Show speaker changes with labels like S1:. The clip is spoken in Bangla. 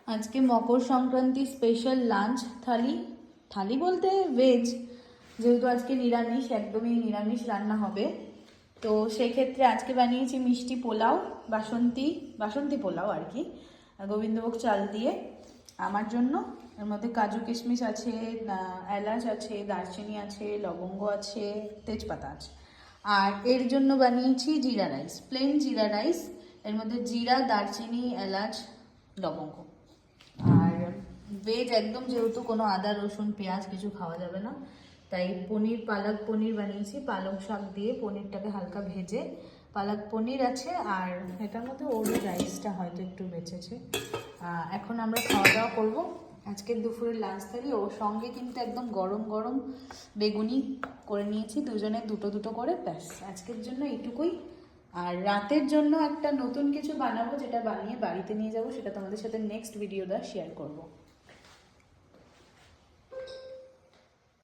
S1: আজকে মকর সংক্রান্তি স্পেশাল লাঞ্চ থালি। থালি বলতে ভেজ, যেহেতু আজকে নিরামিষ, একদমই নিরামিষ রান্না হবে। তো সেক্ষেত্রে আজকে বানিয়েছি মিষ্টি পোলাও, বাসন্তী পোলাও আর কি, গোবিন্দভোগ চাল দিয়ে আমার জন্য। এর মধ্যে কাজু কিশমিশ আছে, এলাচ আছে, দারচিনি আছে, লবঙ্গ আছে, তেজপাতা আছে। আর এর জন্য বানিয়েছি জিরা রাইস, প্লেন জিরা রাইস। এর মধ্যে জিরা, দারচিনি, এলাচ, লবঙ্গ। আর ভেজ একদম, যেহেতু কোনো আদা রসুন পেঁয়াজ কিছু খাওয়া যাবে না, তাই পালক পনির বানিয়েছি। পালক শাক দিয়ে পনিরটাকে হালকা ভেজে পালক পনির আছে। আর এটার মধ্যে ওর রাইসটা হয়তো একটু বেঁচেছে। এখন আমরা খাওয়া দাওয়া করবো আজকের দুপুরের লাঞ্চ থালি। ওর সঙ্গে কিন্তু একদম গরম গরম বেগুনি করে নিয়েছি, দুজনে দুটো দুটো করে। ব্যাস আজকের জন্য এইটুকুই। আর রাতের জন্য একটা নতুন কিছু বানাবো, যেটা বানিয়ে বাড়িতে নিয়ে যাবো, সেটা তোমাদের সাথে নেক্সট ভিডিওটা শেয়ার করবো।